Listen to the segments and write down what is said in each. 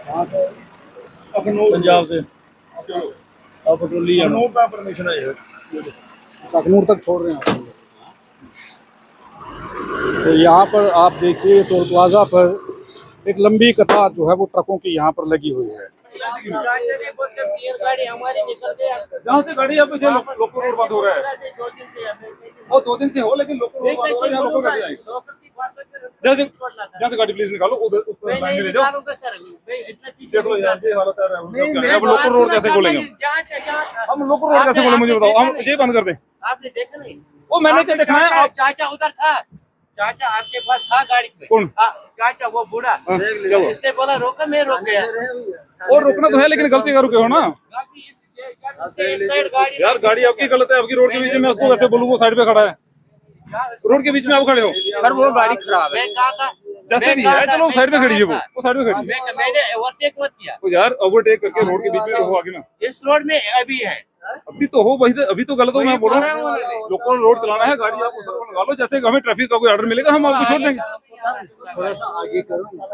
पंजाब से आप पटोली अखनूर का परमिशन है, अखनूर तक छोड़ रहे हैं आप। तो यहाँ पर आप देखिए टोल प्लाजा पर एक लंबी कतार जो है वो ट्रकों की यहाँ पर लगी हुई है। जहाँ से गाड़ी यहाँ पे जो लोकल रोड बंद हो रहा है, वो 2 दिन से हो, लेकिन लोकल रोड बंद हो रहा है, यहाँ लोकल कैसे आएंगे? जहाँ से गाड़ी प्लीज निकालो, उधर उस लाइन में ले जाओ। देख लो यहाँ से हालत है, अब लोकल रोड कैसे खोलेंगे हम लोकल रोड कैसे खोलेंगे मुझे बताओ, हम ये बंद कर दें? आपने देखा नहीं? वो मैंने क्या देखना है? आप चाचा उधर था, चाचा आपके पास था गाड़ी पे। कौन? चाचा वो बूढ़ा, इसने बोला रोका, मैं रोक गया। और रोकना तो है, लेकिन गलती का रुके हो ना इस साइड गाड़ी यार। गाड़ी आपकी गलत है, आपकी रोड के बीच में, मैं उसको कैसे बोलूँ? वो साइड पे खड़ा है, रोड के बीच में आप खड़े हो। सर वो गाड़ी खराब है। मैं कहा था जैसे भी है, चलो साइड में खड़ी है, वो साइड में खड़ी है। मैंने ओवरटेक मत किया। तो यार ओवरटेक करके रोड के बीच में हो आगे ना। इस रोड में अभी है, अभी तो हो वही, अभी तो गलत हो। मैं बोल रहा हूँ लोकल रोड चलाना है, गाड़ी आप उधर को लगा लो। जैसे हमें ट्रैफिक का कोई ऑर्डर मिलेगा, हम आपको छोड़ देंगे।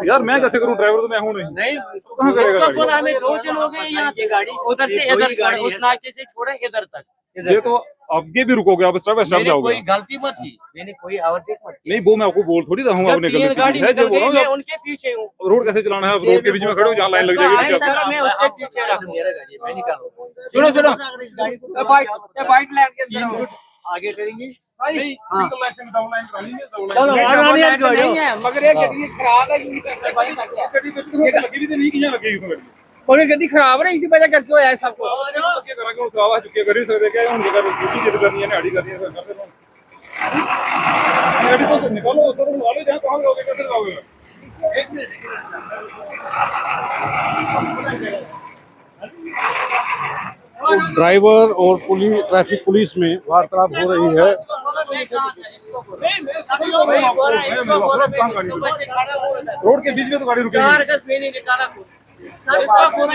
यार मैं कैसे करूँ? ड्राइवर तो मैं हूँ नहीं। कहाँ करेगा? बोला हमें 2 दिन हो गए यहाँ पे, गाड़ी उधर से इधर छोड़े, उस नाके से छोड़े इधर तक। ये तो आगे भी रुकोगे आप, स्टॉप जाओगे। कोई गलती मत की, मैंने कोई ओवरटेक मत की। नहीं वो मैं आपको बोल थोड़ी रहा हूँ, आपने गलती गाड़ी है जो बोल रहा हूँ। मैं उनके पीछे हूँ। रोड कैसे चलाना है? रोड के बीच में खड़े हो, जहाँ लाइन लग जाएगी मैं उसके पीछे रखूँ। मैं निकालूँ। सुनो बाइक लेके आगे करेंगे। नहीं, सिंगल लाइन से डबल लाइन करानी है, डबल चलो लाइन नहीं है, मगर ये गड्डी खराब है। गड्डी तो लगी भी तो नहीं, किया लगेगी तो गड्डी कोई गड्डी खराब है, इसी वजह करके होया है सबको। क्या करा के उठावा चुके कर ही सकते क्या? उनके घर ड्यूटी जिद करनी है, नाड़ी करनी है, कर दे लो। गड्डी तो निकालो, उस तरफ लगा लो, जहाँ कहाँ जाओगे, कैसे जाओगे? एक मिनट तो ड्राइवर और ट्रैफिक पुलिस में वार्तालाप हो रही है। रोड के बीच में तो गाड़ी रुकेगी।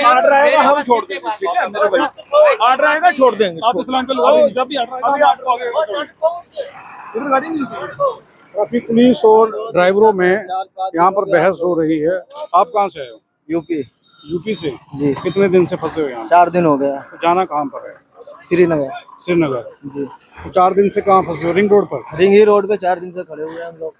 ऑर्डर आएगा हम छोड़ देंगे, ठीक है मेरे भाई। ऑर्डर आएगा छोड़ देंगे, आप इस लाइन पे लगाओ। जब भी ऑर्डर आएगा इधर गाड़ी नहीं रुकेगी। ट्रैफिक पुलिस और ड्राइवरों में यहाँ पर बहस हो रही है। आप कहाँ से आए हो? यूपी। यूपी से जी। कितने दिन से फंसे हो यहाँ? 4 दिन हो गया। तो जाना कहाँ पर है? श्रीनगर। श्रीनगर जी। तो 4 दिन से कहाँ फंसे हो? रिंग रोड पर? रिंग ही रोड पे 4 दिन से खड़े हुए हैं हम लोग।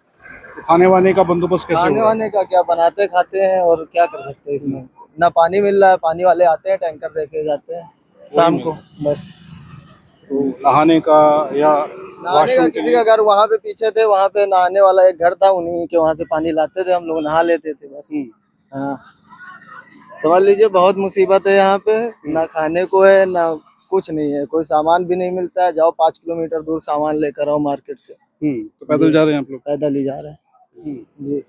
तो खाने वाने का बंदोबस्त कैसे खाने हुआ? वाने का क्या बनाते खाते हैं, और क्या कर सकते हैं इसमें। ना पानी मिल रहा है, पानी वाले आते हैं, टैंकर देके जाते हैं शाम को बस। तो नहाने का या नहाने का किसी का घर वहाँ पे पीछे थे, वहाँ पे नहाने वाला एक घर था, उन्हीं के वहाँ से पानी लाते थे, हम लोग नहा लेते थे बस। हाँ समझ लीजिए बहुत मुसीबत है यहाँ पे। ना खाने को है, ना कुछ नहीं है, कोई सामान भी नहीं मिलता है। जाओ 5 किलोमीटर दूर सामान लेकर आओ मार्केट से। तो पैदल जा रहे हैं आप लोग? पैदल ही जा रहे हैं जी।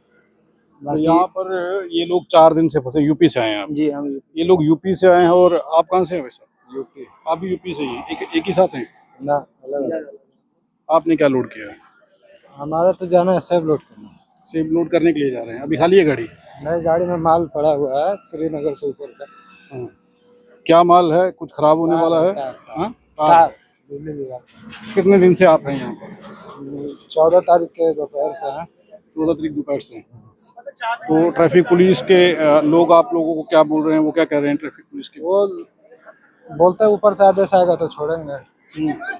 तो यहाँ पर ये लोग 4 दिन से फंसे। यूपी से आए हैं आप? जी हम ये लोग यूपी से आए हैं। और आप कहाँ से हैं वैसे? यूपी। आप भी यूपी से ही हैं? एक ही साथ हैं? ना अलग। आपने क्या लोड किया है? हमारा तो जाना है सेब लोड करना। सेब लोड करने के लिए जा रहे हैं? अभी खाली है गाड़ी? नई गाड़ी में माल पड़ा हुआ है श्रीनगर से ऊपर का। क्या माल है? कुछ खराब होने वाला है? हाँ? तार। कितने दिन से आप हैं यहाँ पर? 14 तारीख के दोपहर से हैं। 14 तारीख दोपहर से। तो ट्रैफिक पुलिस के लोग आप लोगों को क्या बोल रहे हैं? वो क्या कह रहे हैं ट्रैफिक पुलिस के? वो बोलते हैं ऊपर से आदेश आएगा तो छोड़ेंगे,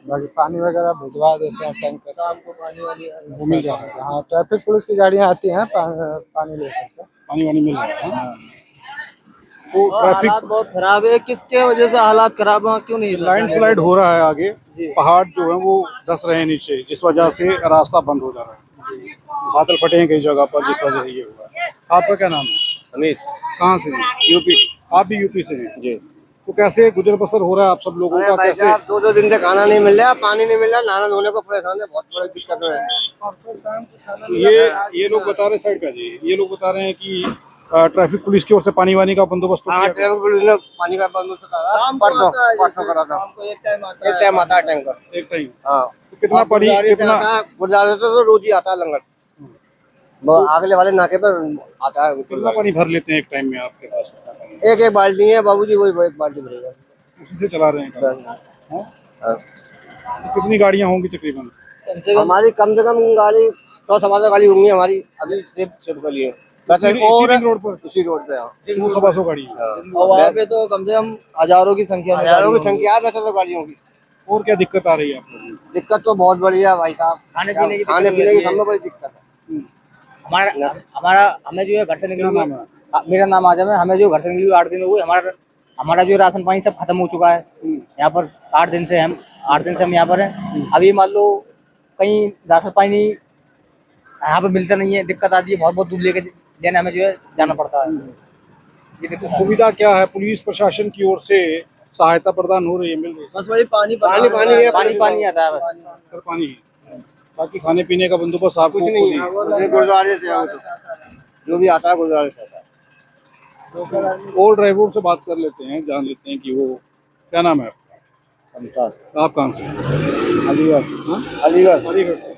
बाकी पानी वगैरह भिजवा देते हैं टैंकर। आपको पानी वाली मिल रहा है? हाँ ट्रैफिक पुलिस की गाड़ियाँ आती हैं पानी लेकर। पानी वानी मिल रहा है? तो हालात बहुत खराब है। किसके वजह से हालात खराब है? क्यों नहीं? लैंडस्लाइड हो रहा है आगे, पहाड़ जो है वो धंस रहे हैं नीचे, जिस वजह से रास्ता बंद हो जा रहा है। बादल फटे हैं कई जगह पर, जिस वजह से ये हुआ है। आपका क्या नाम है? अमित। कहाँ से? यूपी। आप भी यूपी से हैं? जी। तो कैसे गुजर बसर हो रहा है आप सब लोगों का? कैसे 2 दिन से खाना नहीं मिल रहा, पानी नहीं मिल रहा, नहाना धोने को परेशान है, बहुत बड़ी दिक्कत है। ये लोग बता रहे साइड का जी, ये लोग बता रहे हैं कि ट्रैफिक पुलिस की ओर से पानी वानी का बंदोबस्त तो किया? ट्रैफिक पुलिस ने पानी का बंदोबस्त करा, परसों करा था। एक टाइम आता है टैंकर। एक टाइम? हाँ। तो कितना पड़ी? कितना गुरुद्वारे से तो रोज ही आता है लंगर। अगले वाले नाके पर आता है। कितना पानी भर लेते हैं एक टाइम में आपके पास? एक बाल्टी है बाबूजी, वही एक बाल्टी भरेगा, उसी से चला रहे हैं काम? तो कितनी गाड़ियाँ होंगी तकरीबन? हमारी कम से कम गाड़ी 100 सवा 100 गाड़ी होंगी हमारी अभी सिर्फ के लिए। बस एक और इसी रोड पर इसी रोड पे। हाँ 100 गाड़ी है। और वहाँ पे तो कम से कम हजारों की संख्या में हजारों की गाड़ी संख्या है वैसे तो गाड़ियों की। और क्या दिक्कत आ रही है आपको? दिक्कत तो बहुत बड़ी है भाई साहब, खाने पीने की खाने दिक्कत पीने की है। सब में बड़ी दिक्कत है। हमारा हमें जो है घर से निकले क्या हुए, नाम है? मेरा नाम आजम है। हमें जो घर से निकले हुए 8 दिन हुए, हमारा हमारा जो राशन पानी सब खत्म हो चुका है। यहाँ पर 8 दिन से हम यहाँ पर हैं। अभी मान लो कहीं राशन पानी यहाँ पर मिलता नहीं है, दिक्कत आती है, बहुत बहुत दूर लेने हमें जो है जाना पड़ता है। ये दिक्कत है। सुविधा क्या है? पुलिस प्रशासन की ओर से सहायता प्रदान हो रही है, मिल रही है? बस वही पानी पानी है, पानी आता है बस। सर पानी है। बाकी खाने पीने का बंदोबस्त आपको कुछ नहीं है, सिर्फ गुरुद्वारे से है वो तो, जो भी आता है गुरुद्वारे से आता है। और ड्राइवर से बात कर लेते हैं, जान लेते हैं कि वो क्या नाम है आपका? आप कहाँ से हैं? अलीगढ़ हाँ? अलीगढ़ अलीगढ़ से।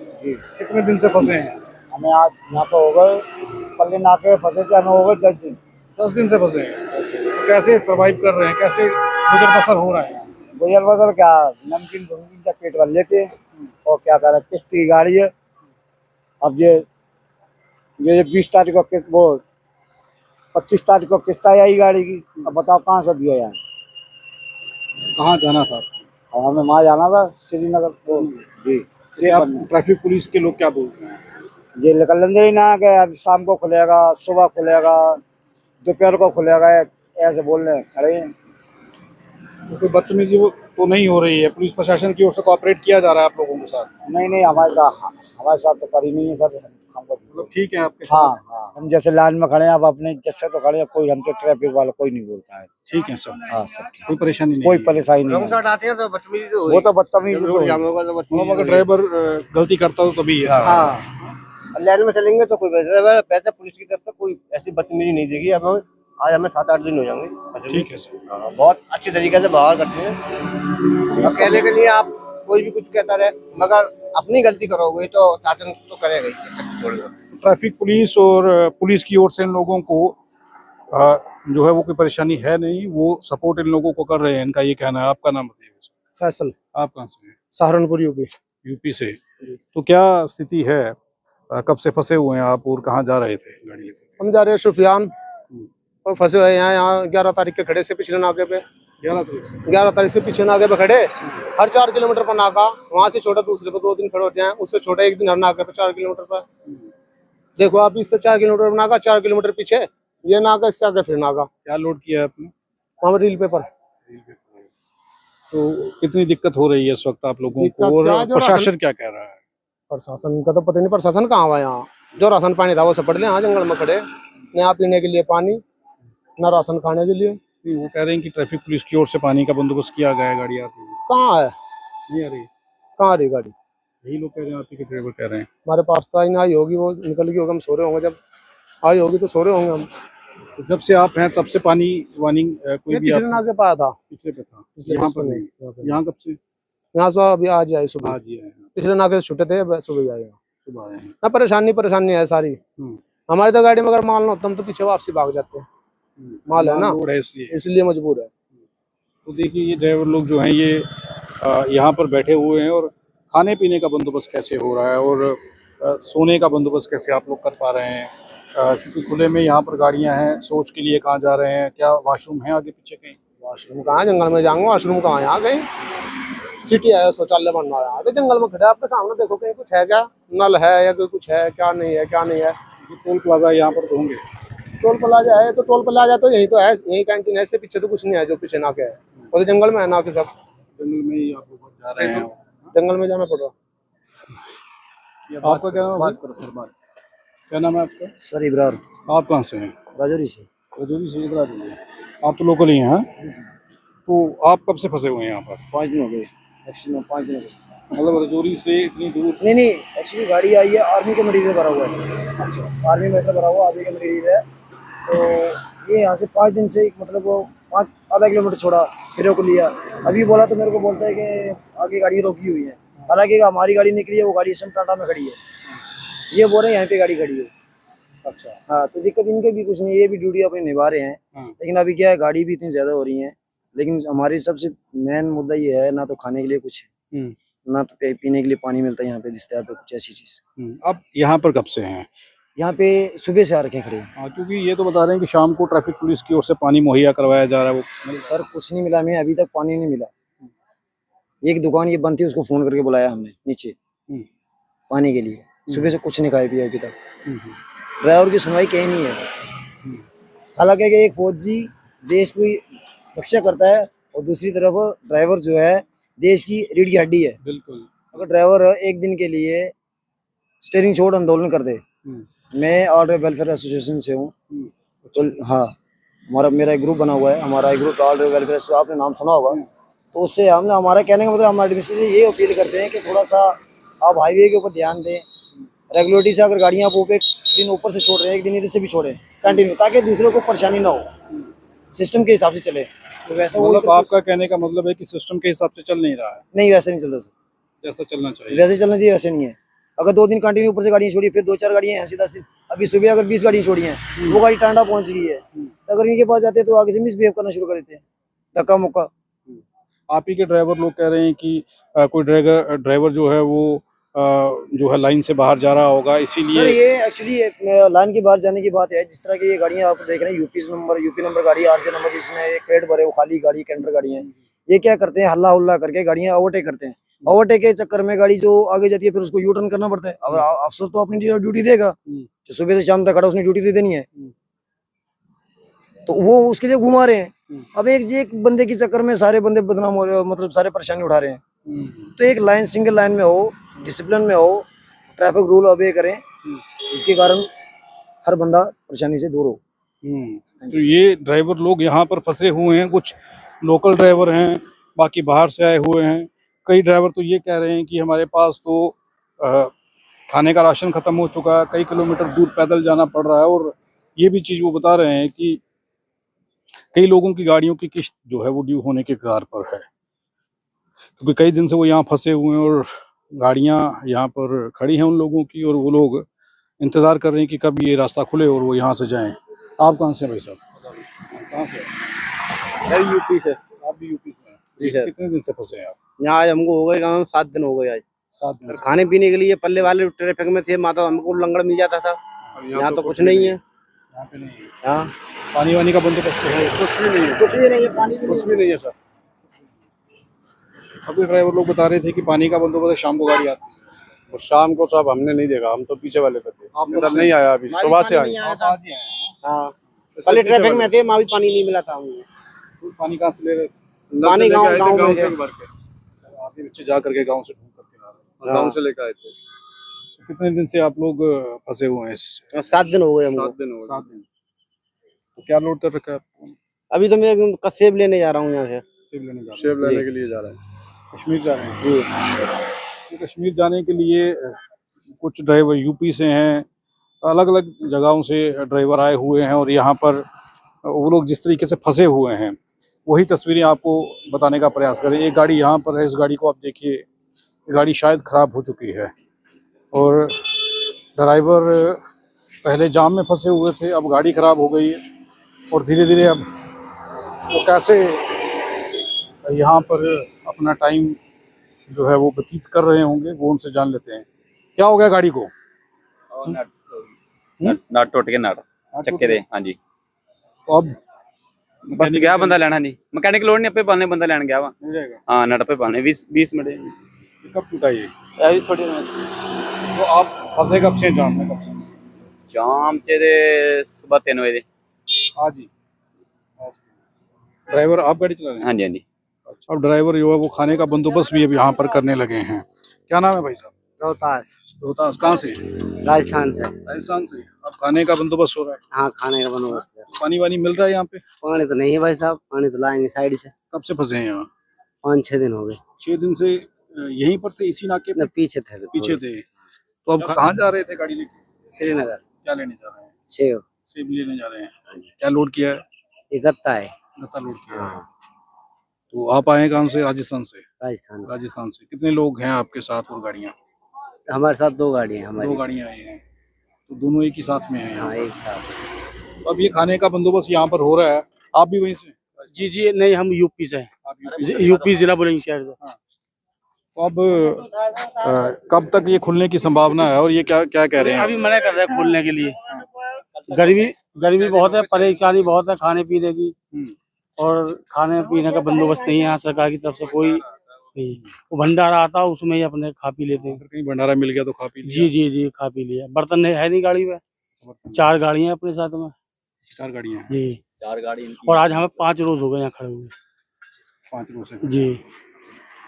कितने दिन से फंसे हैं? हमें आज यहाँ पे हो गए पल्ले नाके फंसे थे, हमें हो गए 10 दिन। 10 दिन से फंसे हैं। तो कैसे सरवाइव कर रहे हैं? कैसे गुजर बसर हो रहा है? गुजर बसर क्या, नमकीन का पेट भर लेते और क्या कर रहे, किस्त की गाड़ी है। अब ये 20 तारीख को किस्त, वो 25 तारीख को किस्त आई गाड़ी की। अब बताओ कहाँ से दिया यार। कहाँ जाना था? और हमें वहाँ जाना था श्रीनगर तो जी। ये आप ट्रैफिक पुलिस के लोग क्या बोल रहे हैं? ये निकल लेंगे ही ना कि अब शाम को खुलेगा, सुबह खुलेगा, दोपहर को खुलेगा, ऐसे बोल रहे हैं, खड़े हैं। तो कोई बदतमीजी तो नहीं हो रही है? पुलिस प्रशासन की ओर से कोऑपरेट किया जा रहा है आप लोगों के साथ? नहीं हमारे साथ तो करी नहीं है सर। हमको मतलब ठीक है आपके हाँ साथ? हाँ, हम जैसे लाइन में खड़े हैं, आप अपने जैसे तो खड़े हैं, कोई हमसे ट्रैफिक वाला कोई नहीं बोलता है। ठीक है सर। हाँ सब ठीक, कोई परेशानी नहीं कोई है। परेशानी नहीं रॉन्ग है। साइड आते हैं तो बदतमीजी तो वो तो बदतमीजी जब तो रोड है। जाम होगा तो मतलब बदतमीजी अगर ड्राइवर गलती करता हो तभी है। हाँ लाइन में चलेंगे तो कोई वैसे पुलिस की तरफ से कोई ऐसी बदतमीजी नहीं देगी। अब आज हमें 7-8 दिन हो जाएंगे। ठीक है सर। हाँ, बहुत अच्छी तरीके से व्यवहार करते हैं। अब कहने के लिए आप कोई भी कुछ कहता रहे, मगर अपनी गलती करोगे तो शासन तो करेगा ही, छोड़ेगा। ट्रैफिक पुलिस और पुलिस की ओर से इन लोगों को जो है वो कोई परेशानी है नहीं, वो सपोर्ट इन लोगों को कर रहे हैं, इनका ये कहना है। आपका नाम बताइए। फैसल, आप कहाँ से हैं? सहारनपुर यूपी। यूपी से। तो क्या स्थिति है? कब से फंसे हुए हैं आप और कहाँ जा रहे थे गाड़ी लेकर? हम जा रहे हैं शुफियान और फंसे हुए हैं यहाँ 11 तारीख के खड़े से पिछले नाके पे। 11 तारीख से। 11 तारीख से पीछे नाके पे खड़े, हर 4 किलोमीटर पर नाका, वहाँ से छोटा दूसरे पे 2 दिन खड़े होते हैं, उससे छोटा एक दिन हर नाके पे 4 किलोमीटर पर। देखो आप, इससे 4 किलोमीटर पर नाका, 4 किलोमीटर पीछे ये नाका, इससे आगे फिर नाका। क्या लोड किया है आपने? वहाँ रील पेपर। तो कितनी दिक्कत हो रही है इस वक्त आप लोगों दिक्कत को, और क्या, जो प्रशासन क्या कह रहा है? प्रशासन का तो पता नहीं, प्रशासन कहाँ हुआ यहाँ। जो राशन पानी था वो सब पड़ लिया यहाँ जंगल में खड़े, न यहाँ पीने के लिए पानी, न राशन खाने के लिए। नहीं, वो कह रहे हैं कि ट्रैफिक पुलिस की ओर से पानी का बंदोबस्त किया गया है, गाड़ी आती है। कहाँ है, नहीं आ रही? कहाँ आ रही गाड़ी? यही लोग कह रहे हैं, आप ही के ड्राइवर कह रहे हैं। हमारे पास तो आई ना आई होगी, वो निकल गई होगी, हम सो रहे होंगे, जब आई होगी तो सो रहे होंगे हम। तो जब से आप हैं तब से पानी वानी कोई ये भी पिछले नाके पाया था, पिछले पे था? पिछले यहाँ बस पर में नहीं? यहाँ पे। यहाँ कब से? यहाँ से अभी आज आए सुबह, आज ही आए हैं, पिछले नाके से छुटे थे, सुबह आए यहाँ। सुबह आए हैं। ना परेशानी है सारी। हम्म, हमारी तो गाड़ी में अगर माल ना होता हम तो पीछे वापसी भाग जाते हैं, माल है ना, लोड है इसलिए। इसलिए मजबूर है। तो देखिए ये ड्राइवर लोग जो हैं ये यहाँ पर बैठे हुए हैं, और खाने पीने का बंदोबस्त कैसे हो रहा है, और सोने का बंदोबस्त कैसे आप लोग कर पा रहे हैं? क्योंकि खुले में यहाँ पर गाड़ियाँ हैं, सोच के लिए कहाँ जा रहे हैं? क्या वॉशरूम है आगे पीछे कहीं? वॉशरूम कहाँ, जंगल में जाऊंगा, वॉशरूम कहाँ, यहाँ कहीं सिटी है, शौचालय बनना है तो जंगल में खड़े आपके सामने, देखो कहीं कुछ है क्या, नल है या कोई कुछ है, क्या नहीं है, क्या नहीं है। ये टोल प्लाजा यहाँ पर तो होंगे? टोल प्लाजा है तो टोल प्लाजा तो यही तो है, यही कैंटीन है, इससे पीछे तो कुछ नहीं है, जो पीछे नाके है वो तो जंगल में है ना, कि सब जंगल में ही आप लोग जा रहे हैं? जंगल में जाना पड़ रहा। आपका क्या नाम है? बात करो सर, बात। क्या नाम है आपका? सर इब्रार, आप कहाँ से हैं? राजौरी से। रजौरी से। इधर आ जाइए। आप तो लोकल ही हैं? हाँ? तो आप कब से फंसे हुए हैं यहाँ पर? 5 दिन हो गए, मैक्सिमम 5 दिन हो गए। मतलब रजौरी से इतनी दूर? नहीं, एक्चुअली गाड़ी आई है, आर्मी का मटीरियल भरा हुआ है। अच्छा, आर्मी मेटर भरा हुआ, आर्मी का मटीरियल है। तो ये यहाँ से 5 दिन से मतलब वो आधा किलोमीटर छोड़ा, फिर को लिया। अभी बोला तो मेरे को बोलता है कि आगे गाड़ी रोकी हुई है, हालांकि हमारी गाड़ी निकली है, वो गाड़ी इस टाइम टाटा में खड़ी है। ये बोल रहे हैं यहाँ पे गाड़ी खड़ी है। अच्छा। हाँ, तो दिक्कत इनके भी कुछ नहीं, ये भी ड्यूटी अपनी निभा रहे हैं। लेकिन अभी क्या है, गाड़ी भी इतनी ज्यादा हो रही है, लेकिन हमारी सबसे मेन मुद्दा ये है, ना तो खाने के लिए कुछ है, ना तो पीने के लिए पानी मिलता है यहाँ पे दस्तयाब है, कुछ ऐसी चीज। अब यहाँ पर कब से हैं? यहाँ पे सुबह से आ रखे हैं खड़े। हाँ, क्योंकि ये तो बता रहे हैं कि शाम को ट्रैफिक पुलिस की ओर से पानी मुहैया करवाया जा रहा है। वो सर कुछ नहीं मिला, हमें अभी तक पानी नहीं मिला। एक दुकान ये बंद थी, उसको फोन करके बुलाया हमने नीचे पानी के लिए, सुबह से कुछ नहीं खाया पिया अभी तक। ड्राइवर की सुनवाई कहीं नहीं है। हालांकि एक फौजी देश की रक्षा करता है और दूसरी तरफ ड्राइवर जो है देश की रीढ़ की हड्डी है। बिल्कुल। अगर ड्राइवर एक दिन के लिए स्टीयरिंग छोड़ आंदोलन कर दे, मैं ऑल वेलफेयर एसोसिएशन से हूँ, तो हाँ मेरा एक ग्रुप बना हुआ है, हमारा एक ग्रुप ऑल वेलफेयर, आपने नाम सुना होगा। तो उससे हमने, हमारा कहने का मतलब, हम एडमिनिस्ट्रेशन से ये अपील करते हैं कि थोड़ा सा आप हाईवे के ऊपर ध्यान दें। रेगुलरिटी से अगर गाड़ियाँ आप एक दिन ऊपर से छोड़ रहे हैं, एक दिन इधर से भी छोड़ें कंटिन्यू, ताकि दूसरों को परेशानी ना हो, सिस्टम के हिसाब से चले। तो वैसा मतलब आपका कहने का मतलब है कि सिस्टम के हिसाब से चल नहीं रहा है? नहीं, वैसे नहीं चलता सर, जैसा चलना चाहिए वैसे चलना चाहिए, वैसे नहीं है। अगर 2 दिन कंटिन्यू ऊपर से गाड़ियाँ छोड़ी, फिर 2-4 गाड़ियाँ हैं, 10 दिन, अभी सुबह अगर 20 गाड़ियाँ छोड़ी हैं, वो गाड़ी टांडा पहुंच गई है, तो अगर इनके पास जाते हैं तो आगे से मिसबिहेव करना शुरू कर देते हैं, धक्का मुक्का। आप ही के ड्राइवर लोग कह रहे हैं कि कोई ड्राइवर जो है वो जो है लाइन से बाहर जा रहा होगा, इसीलिए। सर ये एक्चुअली लाइन के बाहर जाने की बात है। जिस तरह की ये गाड़ियाँ आप देख रहे हैं, यूपी नंबर गाड़ी, आरजे नंबर, जिसमें एक क्रेट भरे वो खाली गाड़ी, कैंटर गाड़ी है, ये क्या करते हैं, हल्ला हुल्ला करके गाड़ियाँ ओवरटेक करते हैं। ओवरटेक के चक्कर में गाड़ी जो आगे जाती है, फिर उसको यू टर्न करना पड़ता है। और अफसर तो अपनी ड्यूटी देगा, जो सुबह से शाम तक खड़ा, उसने ड्यूटी दे देनी है, तो वो उसके लिए घुमा रहे हैं। अब एक बंदे के चक्कर में सारे बंदे बदनाम हो रहे हो, मतलब सारे परेशानी उठा रहे हैं। तो एक लाइन, सिंगल लाइन में हो, डिसिप्लिन में हो, ट्रैफिक रूल ओबे करें, जिसके कारण हर बंदा परेशानी से दूर हो। तो ये ड्राइवर लोग यहाँ पर फंसे हुए हैं, कुछ लोकल ड्राइवर हैं, बाकी बाहर से आए हुए हैं। कई ड्राइवर तो ये कह रहे हैं कि हमारे पास तो खाने का राशन खत्म हो चुका है, कई किलोमीटर दूर पैदल जाना पड़ रहा है। और ये भी चीज़ वो बता रहे हैं कि कई लोगों की गाड़ियों की किस्त जो है वो ड्यू होने के कगार पर है, क्योंकि कई दिन से वो यहाँ फंसे हुए हैं और गाड़ियाँ यहाँ पर खड़ी हैं उन लोगों की, और वो लोग इंतज़ार कर रहे हैं कि कब ये रास्ता खुले और वो यहाँ से जाएं। आप कहाँ से हैं भाई साहब? कहाँ से? यूपी से। आप भी यूपी से हैं? जी सर। कितने दिन से फंसे हैं आप? यहाँ आज हमको हो गए कम 7 दिन हो गए आज। 7 दिन। खाने पीने के लिए पल्ले वाले ट्रैफिक में थे, माता हमको लंगड़ मिल जाता था। यहाँ तो कुछ नहीं है, यहाँ पे नहीं है। यहाँ पानी वानी का बंदोबस्त है? कुछ भी नहीं है, कुछ भी नहीं है, पानी कुछ भी नहीं है सर। अभी ड्राइवर लोग बता रहे थे कि पानी का बंदोबस्त है, शाम को गाड़ी आती है। वो शाम को साहब हमने नहीं देखा, हम तो पीछे वाले पे थे, आप इधर नहीं आया, अभी सुबह से आए। हाँ, पहले ट्रैफिक में थे, वहाँ भी पानी नहीं मिला था हमको। पानी कहाँ से ले रहे थे? पानी गाँव में से थे। भर के, आप ही बच्चे जा करके गाँव से ढूंढ करके ला रहे हैं। गाँव से लेकर आए थे। कितने दिन से आप लोग फंसे हुए हैं? 7 दिन हो गए हमको। 7 दिन हो गए। 7 दिन। तो क्या लोड कर रखा है आपको? अभी तो मैं सेब लेने जा रहा हूँ यहाँ से। सेब लेने जा रहे हैं? सेब लेने के लिए जा रहे हैं। कश्मीर जा रहे हैं जी। तो कश्मीर जाने के लिए कुछ ड्राइवर यूपी से हैं, अलग अलग जगहों से ड्राइवर आए हुए हैं, और यहाँ पर वो लोग जिस तरीके से फंसे हुए हैं वही तस्वीरें आपको बताने का प्रयास करें। एक गाड़ी यहाँ पर है, इस गाड़ी को आप देखिए, गाड़ी शायद ख़राब हो चुकी है और ड्राइवर पहले जाम में फंसे हुए थे, अब गाड़ी ख़राब हो गई है और धीरे धीरे अब वो कैसे यहाँ पर अपना टाइम जो है वो व्यतीत कर रहे होंगे, वो उनसे जान लेते हैं। क्या हो गया गाड़ी को? नट टुट के नट चक्के दे। हाँ जी, तो अब बस गया बंदा लेना। हाँ जी, मैकेनिक लोड नहीं, अपे पालने बंदा लेने गया वा। मिल जाएगा? हाँ, नट पे पालने 20 मिनट। ये कब टूटा ये? अभी थोड़ी तो आप फंसे कब से जाम में? कब से? जाम तेरे सुबह 3 बजे। आज ही? ड्राइवर आप गाड़ी चला रहे हैं? हाँ जी, हाँ जी। अच्छा, अब ड्राइवर जो है वो खाने का बंदोबस्त भी अब यहाँ पर करने लगे हैं। क्या नाम है भाई साहब? रोहतास, रोहतास। कहाँ से? राजस्थान से। राजस्थान से। अब खाने का बंदोबस्त हो रहा है? हाँ, खाने का बंदोबस्त है। पानी वानी मिल रहा है यहाँ पे? पानी तो नहीं है भाई साहब, पानी तो लाएंगे साइड से। कब से फंसे हैं यहाँ? 5-6 दिन हो गए। 6 दिन से यहीं पर थे, इसी नाके पे? न पीछे थे, पीछे थे। तो अब कहाँ जा रहे थे गाड़ी लेके? श्रीनगर। क्या लेने जा रहे हैं? सेब। सेब लेने जा रहे हैं। क्या लोड किया है? ये गत्ता है। गत्ता लोड किया है। तो आप आए कहाँ से? राजस्थान से। राजस्थान से। राजस्थान से। कितने लोग हैं आपके साथ और गाड़ियाँ? हमारे साथ 2 गाड़ियाँ हैं। 2 गाड़ियाँ आई हैं, तो दोनों एक ही साथ में हैं यहाँ? हाँ, एक साथ। तो अब ये खाने का बंदोबस्त यहाँ पर हो रहा है। आप भी वहीं से? जी, नहीं, हम यूपी से हैं। आप यूपी से? यूपी जिला बुलंदशहर से। हाँ। अब कब तक ये खुलने की संभावना है और ये क्या क्या कह रहे हैं? अभी मना कर रहे हैं खोलने के लिए। गर्मी गर्मी बहुत है, परेशानी बहुत है खाने पीने की, और खाने पीने का बंदोबस्त नहीं है यहाँ सरकार की तरफ से कोई नहीं। वो भंडारा आता है उसमें ही अपने खा पी लेते हैं। कहीं भंडारा मिल गया तो खा पी लिया। जी जी जी, खा पी लिया। बर्तन है नहीं गाड़ी में, 4 गाड़ियां अपने साथ में। 4 गाड़ियां हैं। जी 4 गाड़ी। और आज हमें 5 रोज हो गए यहाँ खड़े हुए। 5 रोज से। जी।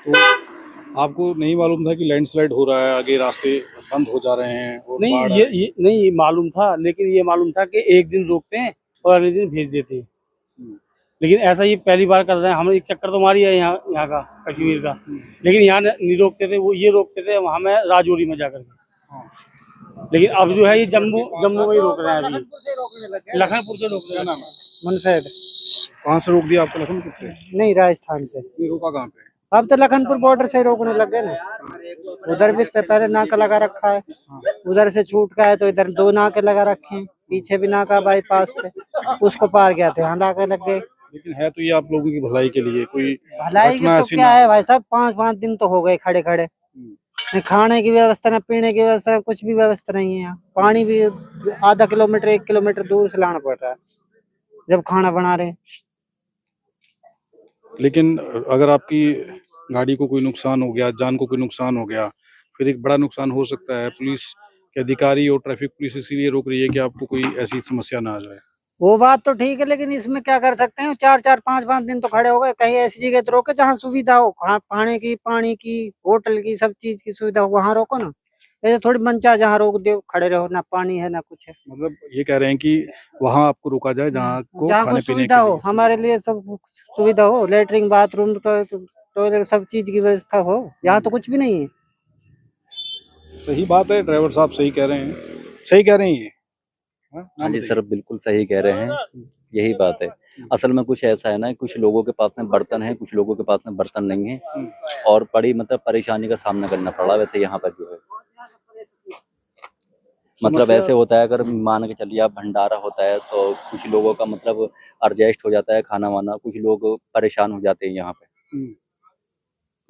तो आपको नहीं मालूम था कि लैंडस्लाइड हो रहा है, आगे रास्ते बंद हो जा रहे हैं और नहीं, बाढ़ ये नहीं मालूम था, लेकिन ये मालूम था कि एक दिन रोकते हैं और अगले दिन भेज देते हैं। लेकिन ऐसा ये पहली बार कर रहे हैं। हमने एक चक्कर तो मारी है यहाँ का, कश्मीर का, लेकिन यहाँ नहीं रोकते थे। वो ये रोकते थे हमें राजौरी में जाकर के। लेकिन अब जो है ये जम्मू में ही रोक रहे हैं। अभी लखनपुर से रोक रहे हैं। मुनफेद कहाँ से रोक दिया आपको? लखनपुर से? नहीं, राजस्थान से। ये रोका कहाँ पे? अब तो लखनपुर बॉर्डर से रोकने लग गए ना। उधर भी पहले नाका लगा रखा है, उधर से छूट का है तो इधर 2 नाके लगा रखे हैं, पीछे भी नाका बाईपास पे, उसको पार किया थे, यहाँ नाके लग गए। लेकिन है तो ये आप लोगों की भलाई के लिए, कोई भलाई की तो क्या है भाई साहब, 5-5 दिन तो हो गए खड़े खड़े। न खाने की व्यवस्था, न पीने की व्यवस्था, कुछ भी व्यवस्था नहीं है यहाँ। पानी भी आधा किलोमीटर 1 किलोमीटर दूर से लाना पड़ रहा है जब खाना बना रहे हैं। लेकिन अगर आपकी गाड़ी को कोई नुकसान हो गया, जान को कोई नुकसान हो गया, फिर एक बड़ा नुकसान हो सकता है। पुलिस के अधिकारी और ट्रैफिक पुलिस इसीलिए रोक रही है कि आपको कोई ऐसी समस्या ना आ जाए। वो बात तो ठीक है, लेकिन इसमें क्या कर सकते हैं? 4-4 5-5 दिन तो खड़े हो गए। कहीं ऐसी जगह तो रोके जहाँ सुविधा हो, खाने की, पानी की, होटल की, सब चीज की सुविधा हो, वहाँ रोको ना। ऐसे थोड़ी मनचा जहाँ रोक दो खड़े रहो, ना पानी है ना कुछ है। मतलब ये कह रहे हैं कि वहाँ आपको रोका जाए जहाँ को जहाँ खाने को पीने सुविधा के हो, लिए। हमारे लिए सब सुविधा हो, लेटरिन, बाथरूम, टॉयलेट, सब चीज की व्यवस्था हो। यहाँ तो कुछ भी नहीं है। सही बात है, ड्राइवर साहब सही कह रहे हैं, सही कह रही हैं। हाँ जी सर, बिल्कुल सही कह रहे हैं, यही बात है। असल में कुछ ऐसा है ना, कुछ लोगों के पास में बर्तन है, कुछ लोगों के पास में बर्तन नहीं है, और बड़ी मतलब परेशानी का सामना करना पड़ा। वैसे यहाँ पर जो है मतलब ऐसे होता है, अगर मान के चलिए आप भंडारा होता है तो कुछ लोगों का मतलब एडजस्ट हो जाता है खाना वाना, कुछ लोग परेशान हो जाते हैं यहाँ पे।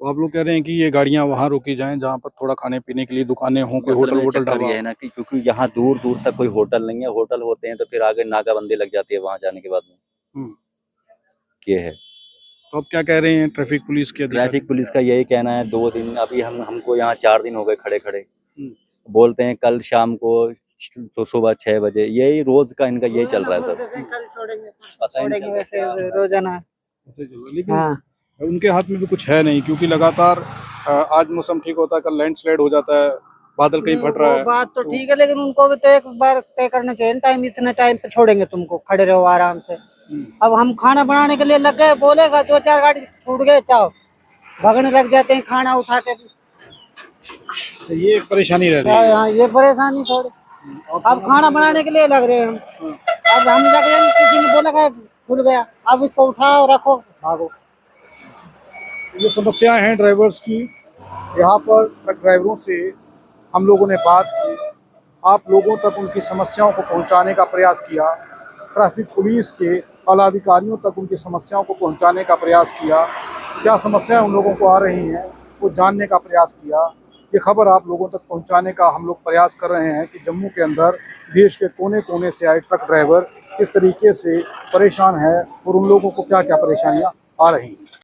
तो आप लोग कह रहे हैं कि ये गाड़ियाँ वहाँ रोकी जाएं जहाँ पर थोड़ा खाने पीने के लिए दुकानें हों, कोई होटल वोटल ढाबा ये है ना कि क्योंकि यहाँ दूर दूर तक कोई होटल नहीं है। होटल होते हैं तो फिर आगे नाकाबंदी लग जाती है वहाँ जाने के बाद में। ये है। तो अब क्या कह रहे हैं ट्रैफिक पुलिस के अधिकारी? ट्रैफिक पुलिस का यही कहना है, 2 दिन अभी हमको यहाँ 4 दिन हो गए खड़े खड़े। बोलते हैं कल शाम को तो सुबह 6 बजे, यही रोज का इनका यही चल रहा है सर। कल छोड़ेंगे वैसे रोजाना। लेकिन उनके हाथ में भी कुछ है नहीं, क्योंकि लगातार आज मौसम ठीक होता है, कल लैंडस्लाइड हो जाता है, बादल कहीं फट रहा है। बात तो ठीक है, लेकिन उनको भी तो एक बार तय करना चाहिए टाइम, इतने टाइम पे छोड़ेंगे तुमको, खड़े रहो आराम से। अब हम खाना बनाने के लिए लग गए, बोलेगा 2-4 गाड़ी छूट गए, चाहो भगने लग जाते हैं खाना उठा के। ये एक परेशानी रह रही है। हाँ, ये परेशानी थोड़ी। अब खाना बनाने के लिए लग रहे हैं हम। अब हम लग रहे हैं, किसी ने बोला खुल गया, अब इसको उठाओ रखो भागो। ये समस्याएं हैं ड्राइवर्स की। यहाँ पर ट्रक ड्राइवरों से हम लोगों ने बात की, आप लोगों तक उनकी समस्याओं को पहुँचाने का प्रयास किया, ट्रैफिक पुलिस के आला अधिकारियों तक उनकी समस्याओं को पहुँचाने का प्रयास किया, क्या समस्याएं उन लोगों को आ रही हैं वो जानने का प्रयास किया। ये खबर आप लोगों तक पहुंचाने का हम लोग प्रयास कर रहे हैं कि जम्मू के अंदर देश के कोने कोने से आए ट्रक ड्राइवर किस तरीके से परेशान है और उन लोगों को क्या क्या परेशानियां आ रही हैं।